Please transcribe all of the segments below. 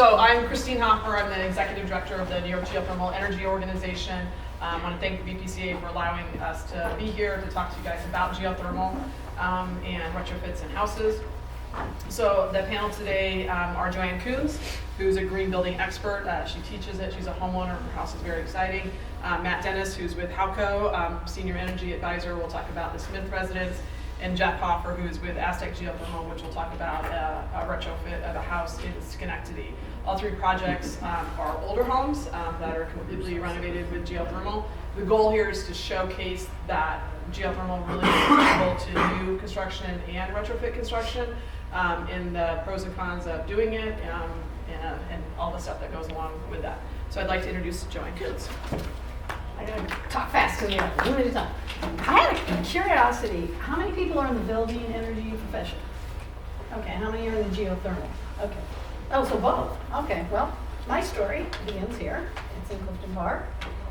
So I'm Christine Hopper. I'm the Executive Director of the New York Geothermal Energy Organization. I want to thank the BPCA for allowing us to be here to talk to you guys about geothermal and retrofits in houses. So the panel today are Joanne Coons, who's a green building expert. She teaches it. She's a homeowner. Her house is very exciting. Matt Dennis, who's with Halco, Senior Energy Advisor. We'll talk about the Smith residence. And Jeff Hoffer, who's with Aztec Geothermal, which we'll talk about a retrofit of a house in Schenectady. All three projects are older homes that are completely renovated with geothermal. The goal here is to showcase that geothermal really is applicable to new construction and retrofit construction, and the pros and cons of doing it, and all the stuff that goes along with that. So I'd like to introduce Joanne Coons. I gotta talk fast because we have limited time. I had a curiosity. How many people are in the building energy profession? Okay, how many are in the geothermal? Okay. Oh, so both. Okay, well, my story begins here. It's in Clifton Park.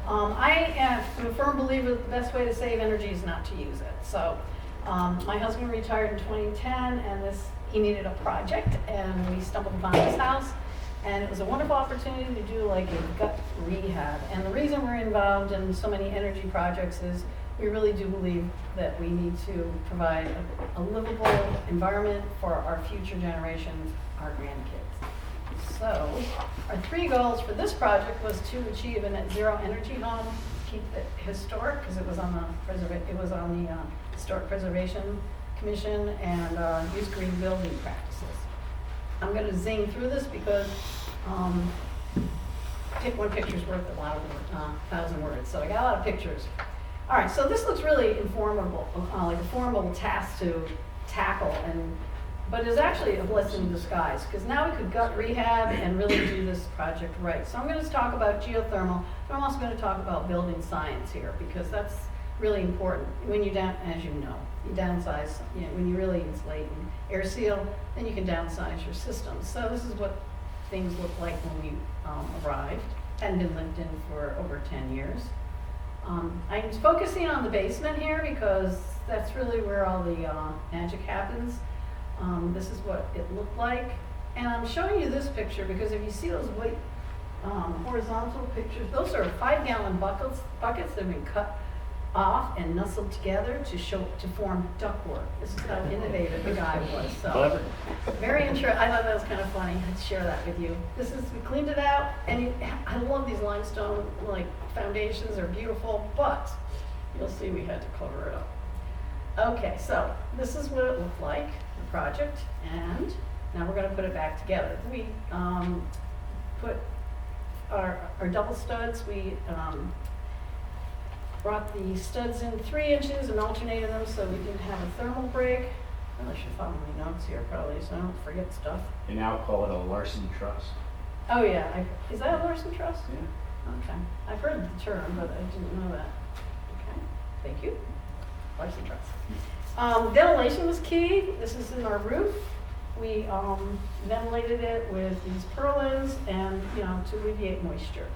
I am a firm believer that the best way to save energy is not to use it. So my husband retired in 2010, and he needed a project, and we stumbled upon this house. And it was a wonderful opportunity to do like a gut rehab. And the reason we're involved in so many energy projects is we really do believe that we need to provide a livable environment for our future generations, our grandkids. So our three goals for this project was to achieve a net zero energy home, keep it historic because it was on the Historic Preservation Commission, and use green building practices. I'm going to zing through this because one picture's worth a lot of 1,000 words. So I got a lot of pictures. All right, so this looks really informable, like a formidable task to tackle, but it's actually a blessing in disguise because now we could gut rehab and really do this project right. So I'm going to talk about geothermal, but I'm also going to talk about building science here because that's really important. When you as you know, you downsize, when you really insulate and air seal, then you can downsize your system. So this is what things look like when we arrived. Hadn't been lived in for over 10 years. I'm focusing on the basement here because that's really where all the magic happens. This is what it looked like. And I'm showing you this picture because if you see those white horizontal pictures, those are 5-gallon buckets that have been cut off and nestled together to form ductwork. This is how innovative the guy was. So very interesting. I thought that was kind of funny. I'd share that with you. We cleaned it out, and I love these limestone foundations. They're beautiful, but you'll see we had to cover it up. Okay, so this is what it looked like, the project, and now we're going to put it back together. We put our double studs. We brought the studs in 3 inches and alternated them so we didn't have a thermal break. I really should follow my notes here probably so I don't forget stuff. You now call it a Larson truss. Oh yeah, is that a Larson truss? Yeah. Okay, I've heard the term, but I didn't know that. Okay, thank you. Larson truss. Ventilation was key. This is in our roof. We ventilated it with these purlins and to alleviate moisture.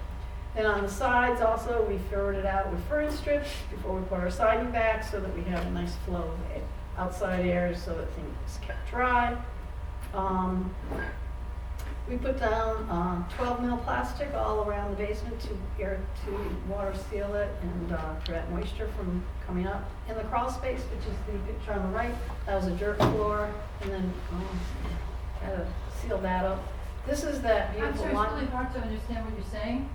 Then on the sides also, we furrowed it out with furnace strips before we put our siding back so that we have a nice flow of outside air so that things kept dry. We put down 12 mil plastic all around the basement to water seal it and prevent moisture from coming up. In the crawl space, which is the picture on the right, that was a dirt floor, and then had to seal that up. This is that beautiful I'm sorry, it's really hard to understand what you're saying.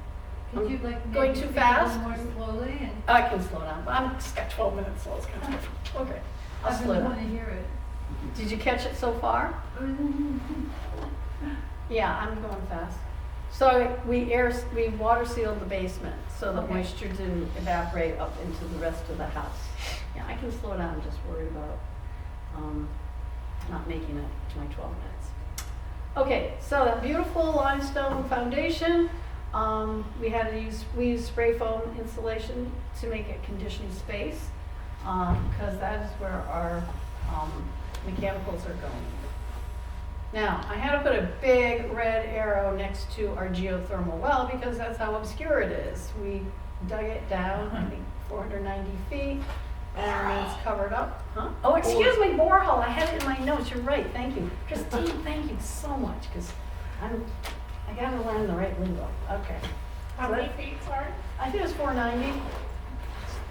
Could you going too fast? More slowly? And I can slow down, but I've just got 12 minutes, so it's kind of okay. I'll I slow really want down. to hear it. Did you catch it so far? Yeah, I'm going fast. So we water sealed the basement so the moisture didn't evaporate up into the rest of the house. Yeah, I can slow down. I'm just worried about not making it to my 12 minutes. Okay, so that beautiful limestone foundation. We used spray foam insulation to make it conditioned space because that is where our mechanicals are going. Now, I had to put a big red arrow next to our geothermal well because that's how obscure it is. We dug it down, I think 490 feet, and it's covered up. Huh? Oh, excuse me, borehole. I had it in my notes. You're right. Thank you. Christine, thank you so much because I gotta learn the right lingo, okay. How many feet, sorry? I think it was 490.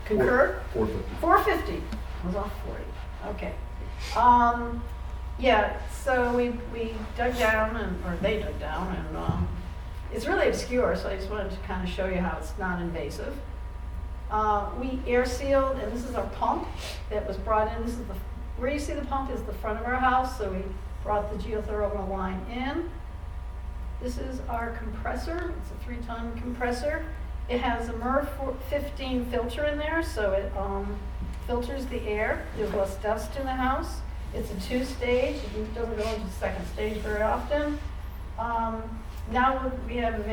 Concur? 450. 450. I was off 40. Okay. Yeah, so we dug down, or they dug down, and it's really obscure, so I just wanted to kind of show you how it's non-invasive. We air sealed, and this is our pump that was brought in. This is where you see the pump is the front of our house, so we brought the geothermal line in. This is our compressor. It's a 3-ton compressor. It has a MERV 15 filter in there, so it filters the air. There's less dust in the house. It's a 2-stage. It doesn't go into the second stage very often. Now we have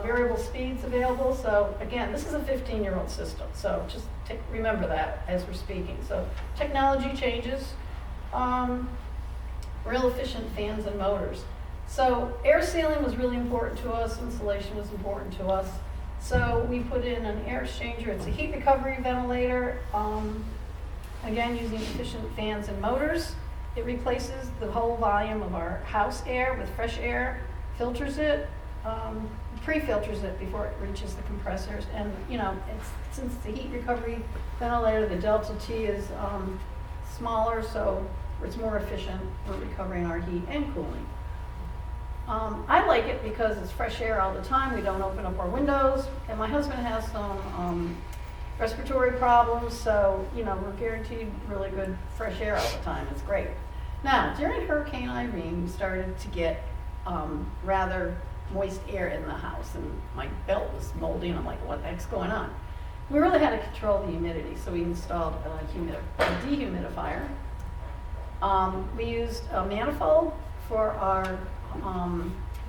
variable speeds available. So again, this is a 15-year-old system. So just remember that as we're speaking. So technology changes. Real efficient fans and motors. So air sealing was really important to us. Insulation was important to us. So we put in an air exchanger. It's a heat recovery ventilator. Again, using efficient fans and motors. It replaces the whole volume of our house air with fresh air, filters it, pre-filters it before it reaches the compressors. And you know, since it's a heat recovery ventilator, the delta T is smaller, so it's more efficient for recovering our heat and cooling. I like it because it's fresh air all the time. We don't open up our windows, and my husband has some respiratory problems, so you know, we're guaranteed really good fresh air all the time. It's great. Now, during Hurricane Irene, we started to get rather moist air in the house, and my belt was moldy, and I'm like, what the heck's going on? We really had to control the humidity, so we installed a dehumidifier. We used a manifold for our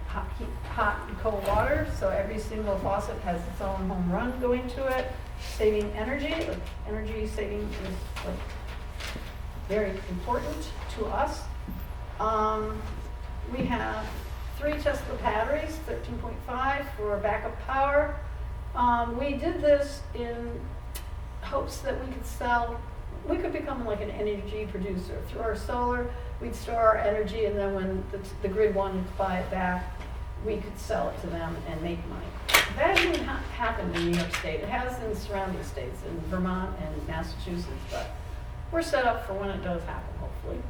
hot and cold water, so every single faucet has its own home run going to it, saving energy. Like, energy saving is like very important to us. We have 3 Tesla batteries, 13.5 for backup power. We did this in hopes that we could become like an energy producer. Through our solar, we'd store our energy, and then when the grid wanted to buy it back, we could sell it to them and make money. That hasn't happened in New York State. It has in surrounding states, in Vermont and Massachusetts, but we're set up for when it does happen, hopefully.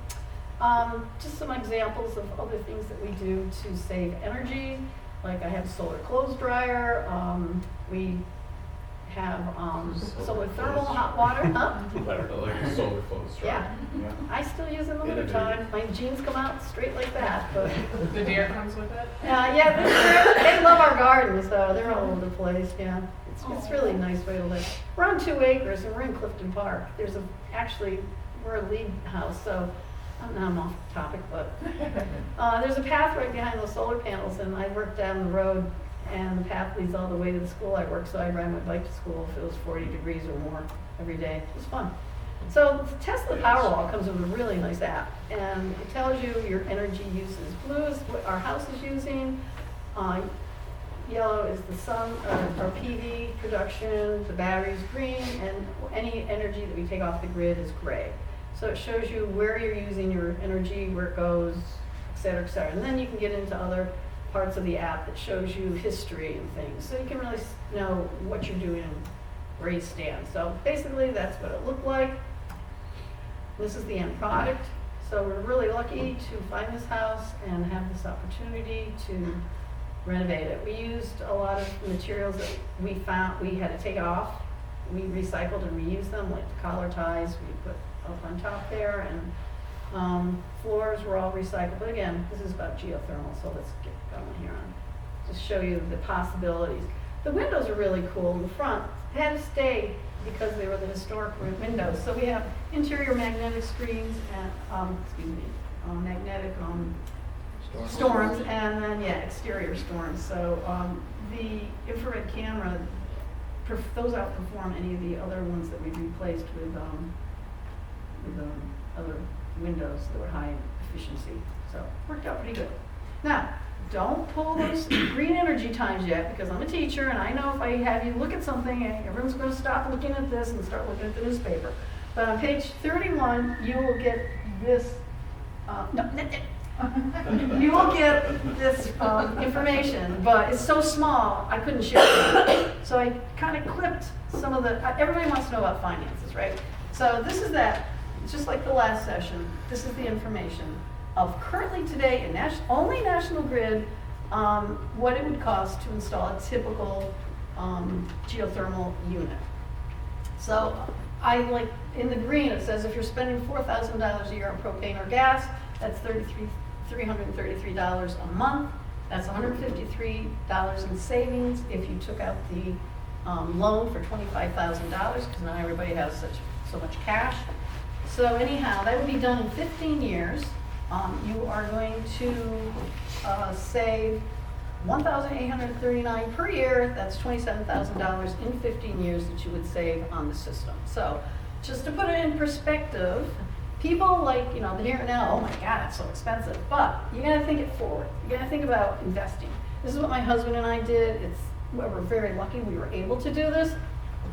Just some examples of other things that we do to save energy. Like I have a solar clothes dryer. We have solar thermal hot water. Huh? Solar clothes. Yeah. I still use it in the wintertime. My jeans come out straight like that. But The deer comes with it? yeah, they love our garden, so they're all over the place. Yeah, it's really a nice way to live. We're on 2 acres, and we're in Clifton Park. We're a lead house, so I'm off topic, but there's a path right behind those solar panels, and I work down the road, and the path leads all the way to the school I work, so I ride my bike to school if it was 40 degrees or more every day. It was fun. So the Tesla Powerwall comes with a really nice app, and it tells you your energy uses. Blue is what our house is using. Yellow is the sun, our PV production. The battery's green, and any energy that we take off the grid is gray. So it shows you where you're using your energy, where it goes, et cetera, et cetera. And then you can get into other parts of the app that shows you history and things. So you can really know what you're doing and where you stand. So basically that's what it looked like. This is the end product. So we're really lucky to find this house and have this opportunity to renovate it. We used a lot of materials that we found we had to take off. We recycled and reused them, like the collar ties we put up on top there, and floors were all recycled. But again, this is about geothermal, so let's get going here on just show you the possibilities. The windows are really cool in the front. They had to stay because they were the historic windows. So we have interior magnetic screens and magnetic storms, and then exterior storms. So the infrared camera, those outperform any of the other ones that we've replaced with other windows that were high efficiency. So worked out pretty good. Now, don't pull those green energy times yet, because I'm a teacher and I know if I have you look at something, everyone's going to stop looking at this and start looking at the newspaper. But on page 31, you will get this. You will get this information, but it's so small, I couldn't share it. So I kind of clipped some of the, everybody wants to know about finances, right? So this is that, just like the last session, this is the information of currently today in only National Grid, what it would cost to install a typical geothermal unit. So I like, in the green, it says if you're spending $4,000 a year on propane or gas, that's $333 a month. That's $153 in savings if you took out the loan for $25,000, because not everybody has so much cash. So anyhow, that would be done in 15 years. You are going to save $1,839 per year. That's $27,000 in 15 years that you would save on the system. So just to put it in perspective, people like, the here and now, oh my God, it's so expensive. But you gotta think it forward. You gotta think about investing. This is what my husband and I did. We're very lucky we were able to do this.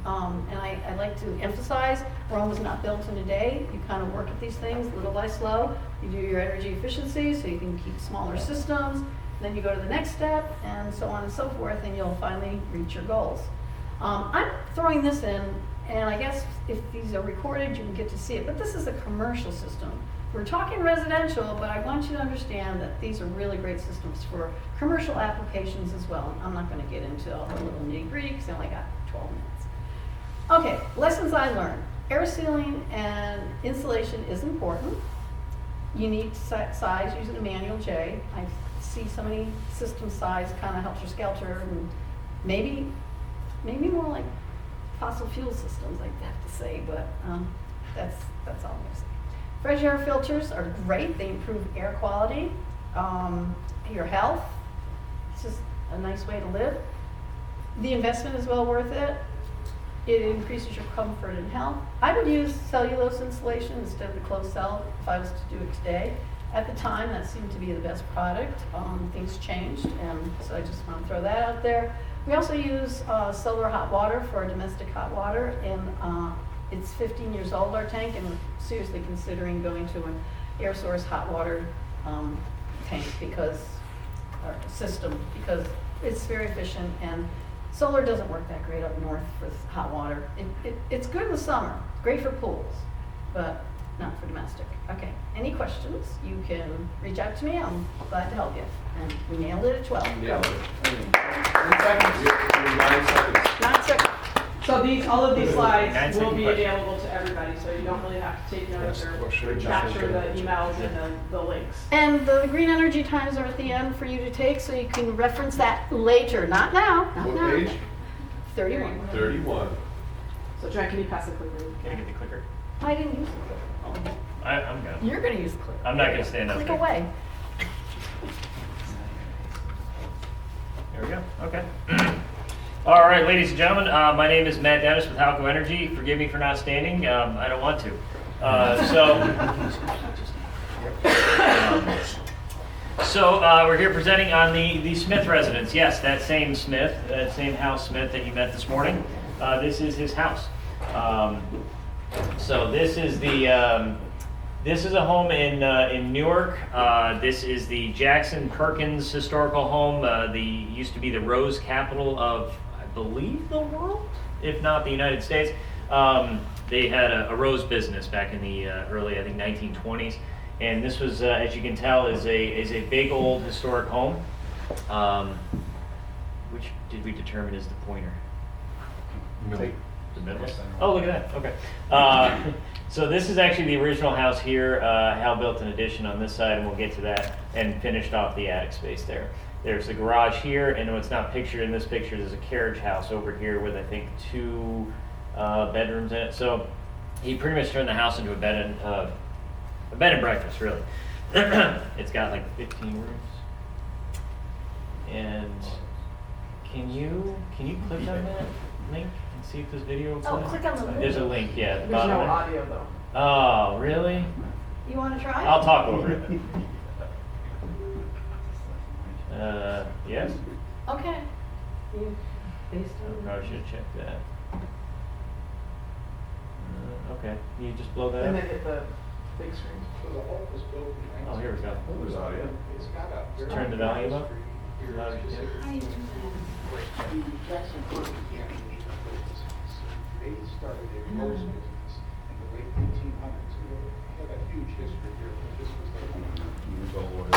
And I like to emphasize, Rome was not built in a day. You kind of work at these things little by slow. You do your energy efficiency so you can keep smaller systems. Then you go to the next step, and so on and so forth, and you'll finally reach your goals. I'm throwing this in, and I guess if these are recorded, you can get to see it. But this is a commercial system. We're talking residential, but I want you to understand that these are really great systems for commercial applications as well. I'm not going to get into all the little nitty-gritty because I only got 12 minutes. Okay, lessons I learned. Air sealing and insulation is important. You need size using a manual J. I see so many system size kind of helter skelter, and maybe more like fossil fuel systems, I have to say, but that's all I'm going to say. Fresh air filters are great. They improve air quality, your health. It's just a nice way to live. The investment is well worth it. It increases your comfort and health. I would use cellulose insulation instead of the closed cell if I was to do it today. At the time, that seemed to be the best product. Things changed, and so I just want to throw that out there. We also use solar hot water for our domestic hot water, and it's 15 years old, our tank, and we're seriously considering going to an air source hot water tank or system, because it's very efficient, and solar doesn't work that great up north for hot water. It's good in the summer, great for pools, but not for domestic. Okay, any questions? You can reach out to me. I'm glad to help you. And we nailed it at 12. Nailed it. 9 seconds. 9 seconds. So all of these slides will be available to everybody, so you don't really have to take notes or capture the emails and the links. And the green energy times are at the end for you to take, so you can reference that later. Not now. Not What now. page? 31. 31. So John, can you pass the clicker? Can I get the clicker? I didn't use it. I'm good. You're going to use the click. I'm not gonna stand up Click there. away. There we go. Okay. All right, ladies and gentlemen, my name is Matt Dennis with Halco Energy. Forgive me for not standing. I don't want to. So we're here presenting on the Smith residence. Yes, that same Smith, that same house Smith that you met this morning. This is his house. So this is this is a home in Newark. This is the Jackson Perkins historical home. Used to be the rose capital of, I believe, the world, if not the United States. They had a rose business back in the early, I think, 1920s, and this was, as you can tell, is a big old historic home. Which did we determine is the pointer? Middle. The middle? Oh, look at that. Okay. So this is actually the original house here. Hal built an addition on this side, and we'll get to that, and finished off the attic space there. There's the garage here, and what's not pictured in this picture, there's a carriage house over here with, I think, 2 bedrooms in it. So he pretty much turned the house into a bed and breakfast, really. It's got like 15 rooms. And can you click on that link and see if this video will Oh, play? click on the link. There's a link, yeah. At the There's bottom no there. audio though. Oh, really? You want to try? I'll talk over it. Yes? Okay. You based I on probably should have checked that. Okay, you just blow that And up. then hit the Big screen. So the home was built in Oh, here we go. It was audio. It's got a very Turn the volume up. history here, Louder, yeah. specific- How do you do that? The Jackson Perkins family built this house. They started a rose business in the late 1800s. They had a huge history here, but this was their home. Years old.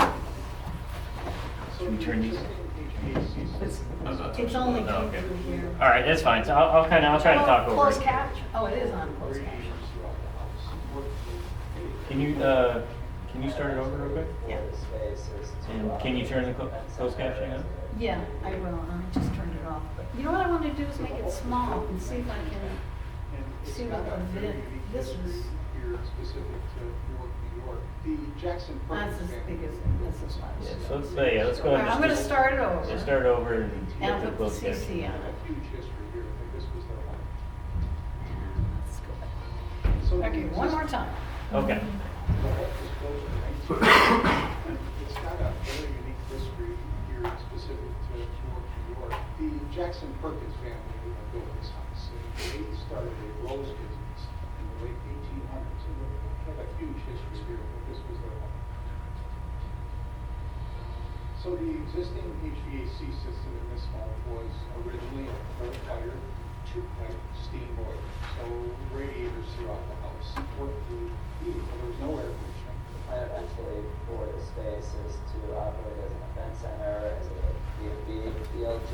So Can we turn these? HVAC system. It's only Oh, came okay. through here. All right, that's fine. So I'll try to talk over Closed it. caption, oh, it is on closed caption. Radiators throughout the house. Can you start it over real quick? Yeah. And can you turn the closed captioning on? Yeah, I will, I just turned it off, but you know what I want to do is make it small and see if I can, And it's see got what a the very vid, unique this history is, here specific to Newark, New York. The Jackson that's Perkins as big family. as, that's as large. Yeah, so let's go All right, ahead. I'm gonna start it over. Just start over and And get I'll the put the closed caption. CC on A it. huge history here. I think this was their home. Let's go back. So the Okay, one more time. Okay. The home was built in 1900. It's got a very unique history here specific to Newark, New York. The Jackson Perkins family built this house. And they started a rose business in the late 1800s. And they have a huge history here, but this was their home. So the existing HVAC system in this home was originally a coal-fired two-pipe steam boiler. So radiators throughout the house worked through heat. There was no air conditioning. The plan eventually for the space is to operate as an event center, as a B&B. The LG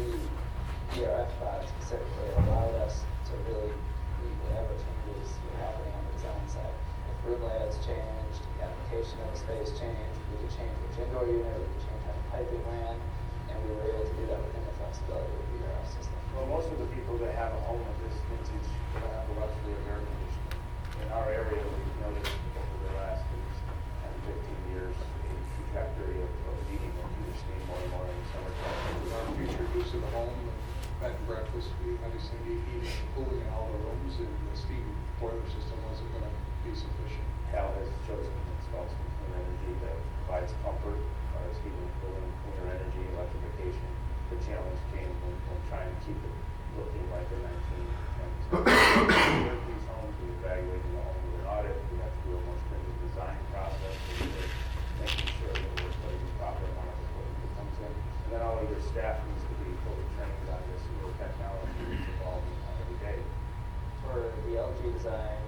ERF product specifically allowed us to really meet whatever changes were happening on the design side. If room layouts changed, the application of the space changed, we could change which indoor unit, we could change how the piping ran, and we were able to do that within the flexibility of the ERF system. Well, most of the people that have a home of this vintage don't have a luxury of air conditioning. In our area, we've noticed over the last 10, 15 years, a trajectory of needing a heater steam more in the summertime. With our future use of the home, bed and breakfast, we obviously need heating and cooling in all the rooms, and the steam boiler system wasn't gonna be sufficient. Hal has chosen to install some clean energy that provides comfort, as heating and cooling, cleaner energy, electrification. The challenge came when trying to keep it looking like a 1920s. With these homes, we evaluating the home with an audit, we have to do a more stringent design process, so we're making sure that we're putting the proper amount of equipment that comes in. And then all of your staff needs to be fully trained on this new technology that's evolving every day. For the LG design,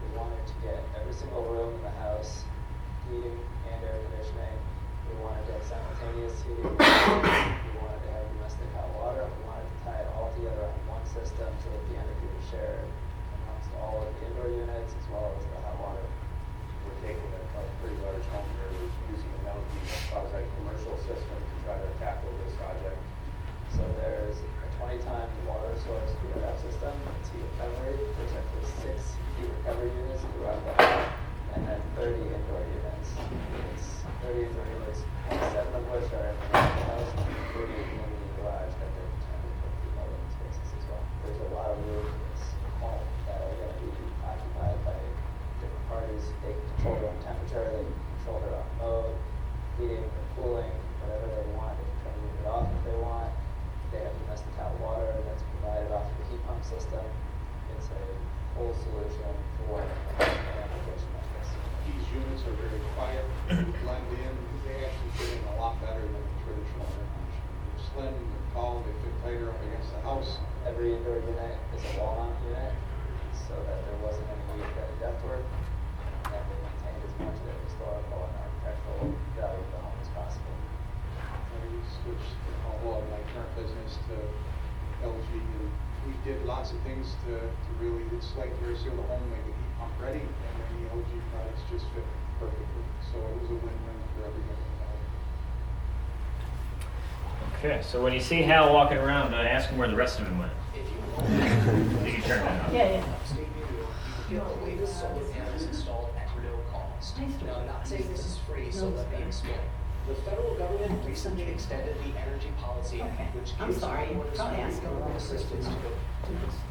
we wanted to get every single room in the house heating and air conditioning. We wanted to have simultaneous heating. We wanted to have domestic hot water. We wanted to tie it all together on one system so that the energy was shared amongst all of the indoor units as well as the hot water. We're taking a pretty large home here, we're using an LG quasi-commercial system to try to tackle this project. So there's a 20-time water source ERF system, it's heat recovery. There's actually 6 heat recovery units throughout the home, and then 30 indoor units. It's 30 indoor units, 27 of which are in the house, including in the garage that they're intended for the living spaces as well. There's a lot of room in this home that are going to be occupied by different parties. They can control their own temperature, they can control their own mode, heating or cooling, whatever they want. They can turn the unit off if they want. They have domestic hot water that's provided off the heat pump system. It's a full solution for an application like this. These units are very quiet, blend in, they actually fit in a lot better than a traditional air conditioner. They're slim, they're tall, they fit tighter up against the house. Every indoor unit is a wall-mount unit, so that there wasn't any need for any ductwork. And we maintained as much of the historical and architectural value of the home as possible. And we switched a lot of my current business to LG, and we did lots of things to really insulate the seal the home, make it heat pump ready, and then the LG products just fit perfectly. So it was a win-win for everybody involved. Okay, so when you see Hal walking around, ask him where the rest of them went. If you want Did you turn that on? Yeah, yeah. upstate New York, you can get the latest solar panels installed at no cost. Now, I'm not saying this is free, so let me explain. The federal government recently extended the Energy Policy Act, Okay. which I'm gives sorry, homeowners probably free asking the wrong government assistance to go.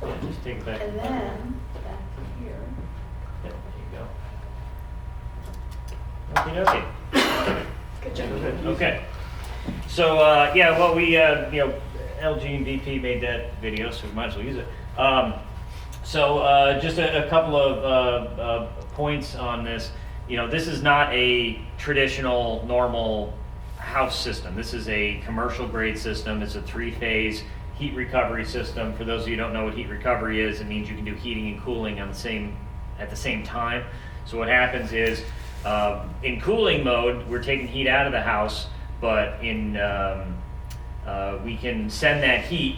Yeah, just take it back. And then, back to here. Yeah, there you go. Okay, okay. Good job. Okay. So, yeah, well, we, LG and BP made that video, so we might as well use it. So, just a couple of points on this. this is not a traditional, normal house system. This is a commercial grade system. It's a 3-phase heat recovery system. For those of you who don't know what heat recovery is, it means you can do heating and cooling at the same time. So what happens is, in cooling mode, we're taking heat out of the house, but we can send that heat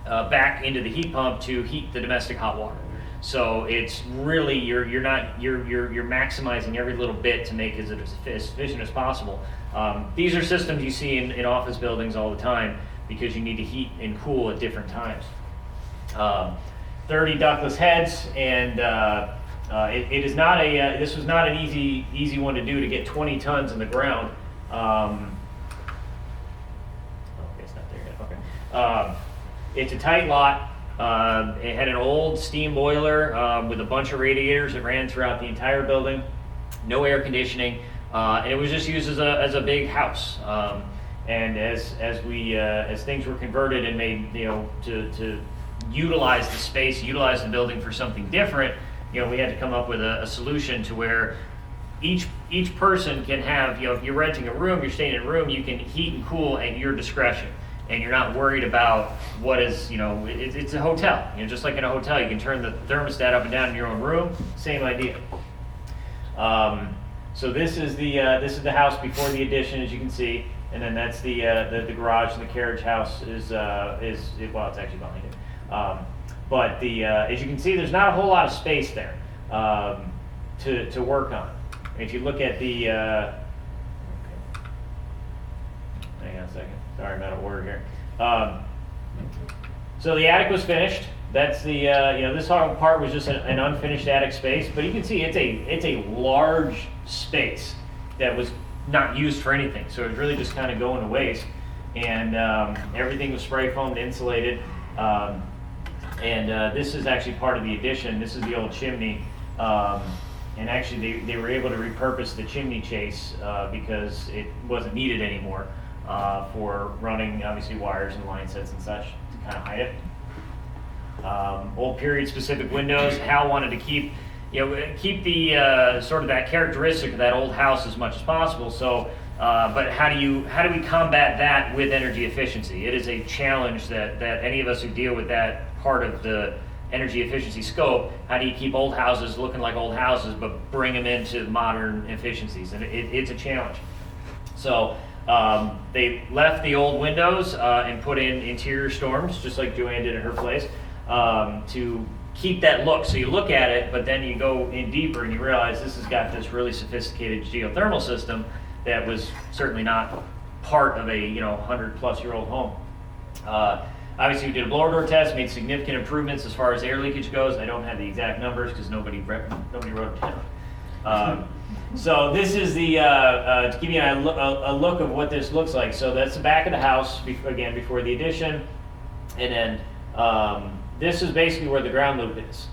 back into the heat pump to heat the domestic hot water. So it's really you're maximizing every little bit to make it as efficient as possible. These are systems you see in office buildings all the time because you need to heat and cool at different times. 30 ductless heads, and it is not a. This was not an easy one to do to get 20 tons in the ground. Okay, it's not there yet. Okay. It's a tight lot. It had an old steam boiler with a bunch of radiators that ran throughout the entire building, no air conditioning, and it was just used as a big house. And as things were converted and made, to utilize the space, utilize the building for something different, we had to come up with a solution to where each person can have, if you're renting a room, you're staying in a room, you can heat and cool at your discretion. And you're not worried about what is, it's a hotel. Just like in a hotel, you can turn the thermostat up and down in your own room. Same idea. So this is the house before the addition, as you can see, and then that's the garage, and the carriage house is it's actually behind it. But as you can see, there's not a whole lot of space there to work on. And if you look at the hang on a second. Sorry, I'm out of order here. So the attic was finished. That's the this part was just an unfinished attic space, but you can see it's a large space that was not used for anything. So it was really just kind of going to waste. And everything was spray foamed, insulated. This is actually part of the addition. This is the old chimney. And actually, they were able to repurpose the chimney chase because it wasn't needed anymore. For running, obviously, wires and line sets and such to kind of hide it. Old period specific windows. Hal wanted to keep the sort of that characteristic of that old house as much as possible. So, but how do we combat that with energy efficiency? It is a challenge that any of us who deal with that part of the energy efficiency scope. How do you keep old houses looking like old houses, but bring them into modern efficiencies? And it's a challenge. So. They left the old windows and put in interior storms, just like Joanne did at her place, to keep that look. So you look at it, but then you go in deeper and you realize this has got this really sophisticated geothermal system that was certainly not part of a 100-plus-year-old home. Obviously, we did a blower door test, made significant improvements as far as air leakage goes. I don't have the exact numbers because nobody wrote them down. So this is to give you a look of what this looks like. So that's the back of the house, before the addition. And then this is basically where the ground loop is.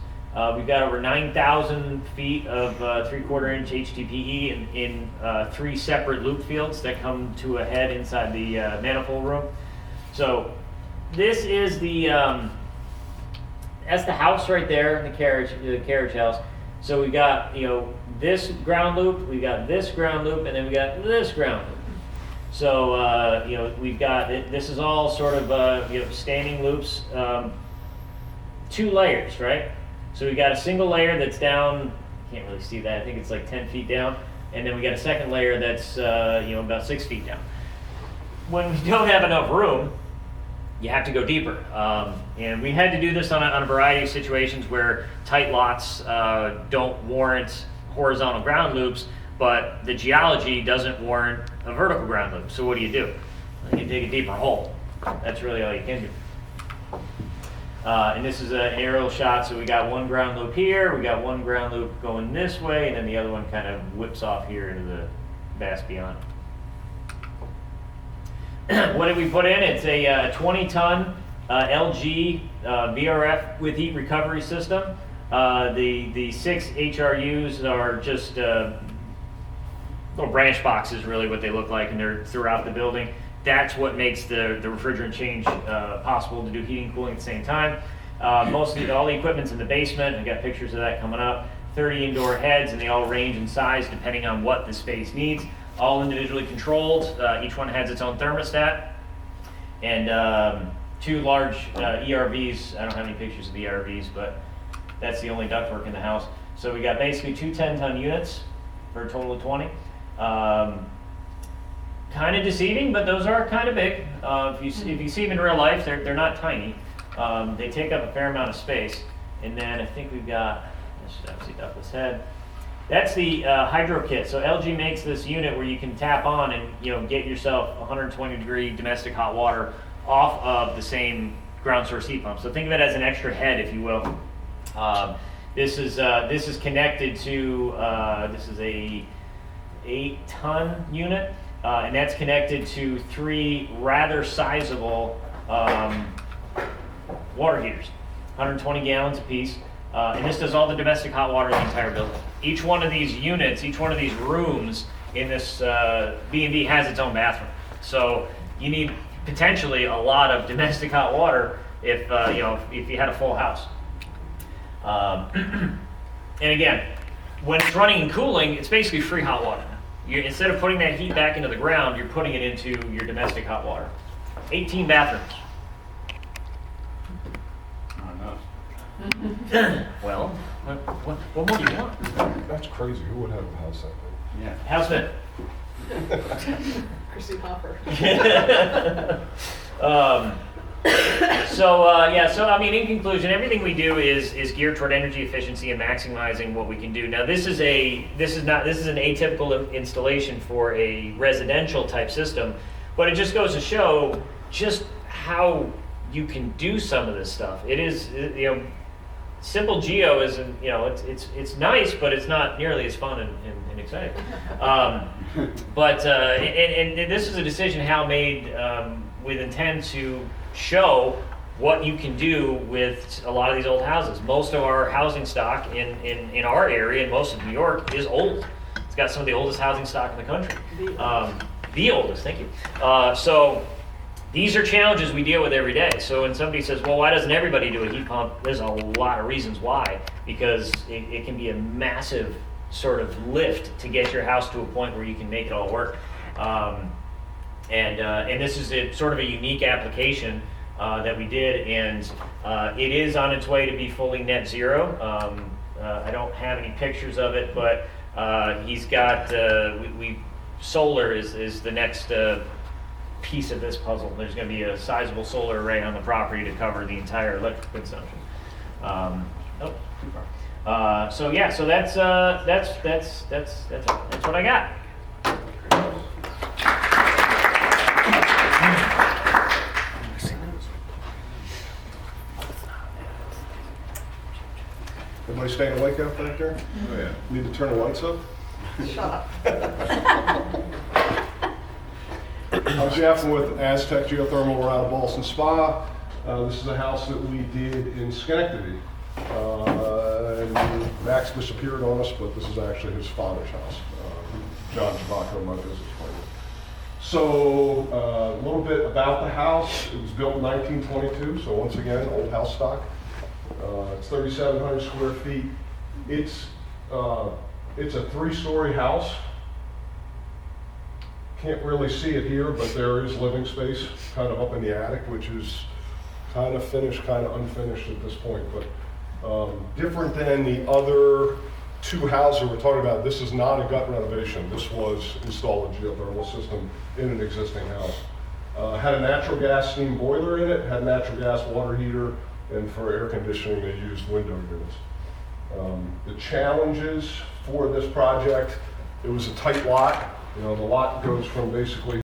We've got over 9,000 feet of 3/4-inch HDPE in 3 separate loop fields that come to a head inside the manifold room. So this is that's the house right there in the carriage house. So we got this ground loop, we got this ground loop, and then we got this ground loop. So we've got this is all sort of standing loops, 2 layers, right? So we got a single layer that's down. Can't really see that. I think it's like 10 feet down, and then we got a second layer that's about 6 feet down. When we don't have enough room, you have to go deeper. And we had to do this on a variety of situations where tight lots don't warrant horizontal ground loops, but the geology doesn't warrant a vertical ground loop. So what do? You can dig a deeper hole. That's really all you can do. And this is an aerial shot, so we got one ground loop here, we got one ground loop going this way, and then the other one kind of whips off here into the vast beyond. What did we put in? It's a 20-ton LG VRF with heat recovery system. The 6 HRUs are just little branch boxes, really what they look like, and they're throughout the building. That's what makes the refrigerant change possible to do heating and cooling at the same time. All the equipment's in the basement. I've got pictures of that coming up. 30 indoor heads, and they all range in size depending on what the space needs. All individually controlled. Each one has its own thermostat. And 2 large ERVs. I don't have any pictures of the ERVs, but that's the only ductwork in the house. So we got basically 2 10-ton units for a total of 20. Kind of deceiving, but those are kind of big. If you see them in real life, they're not tiny. They take up a fair amount of space. And then I think we've got, this is obviously ductless head. That's the hydro kit. So LG makes this unit where you can tap on and get yourself 120-degree domestic hot water off of the same ground source heat pump. So think of it as an extra head, if you will. This is connected to this is a 8-ton unit, and that's connected to 3 rather sizable water heaters, 120 gallons apiece. And this does all the domestic hot water in the entire building. Each one of these units, each one of these rooms in this B&B has its own bathroom. So you need potentially a lot of domestic hot water if if you had a full house. And again, when it's running and cooling, it's basically free hot water. Instead of putting that heat back into the ground, you're putting it into your domestic hot water. 18 bathrooms. Well, what more do you want? That's crazy. Who would have a house like that? Yeah. Houseman. Chrissy Hopper. So I mean, in conclusion, everything we do is geared toward energy efficiency and maximizing what we can do. Now, this is an atypical installation for a residential type system, but it just goes to show just how you can do some of this stuff. It is, simple geo isn't, it's nice, but it's not nearly as fun and exciting. But this is a decision Hal made with intent to show what you can do with a lot of these old houses. Most of our housing stock in our area, and most of New York, is old. It's got some of the oldest housing stock in the country. The oldest, thank you. So these are challenges we deal with every day. So when somebody says, well, why doesn't everybody do a heat pump? There's a lot of reasons why. Because it can be a massive sort of lift to get your house to a point where you can make it all work. And this is sort of a unique application that we did, and it is on its way to be fully net zero. I don't have any pictures of it, but he's got, solar is the next piece of this puzzle. There's going to be a sizable solar array on the property to cover the entire electric consumption. Too far. So that's what I got. Everybody staying awake out back there? Oh, yeah. Need to turn the lights up? Shut up. I'm Jeff with Aztec Geothermal. We're out of Boston Spa. This is a house that we did in Schenectady. And Max disappeared on us, but this is actually his father's house. John Chabacco, my business partner. So a little bit about the house. It was built in 1922, so once again, old house stock. It's 3,700 square feet. It's a 3-story house. Can't really see it here, but there is living space kind of up in the attic, which is kind of finished, kind of unfinished at this point. But different than the other 2 houses we're talking about, this is not a gut renovation. This was installed a geothermal system in an existing house. Had a natural gas steam boiler in it, had a natural gas water heater, and for air conditioning they used window units. The challenges for this project, it was a tight lot. The lot goes from basically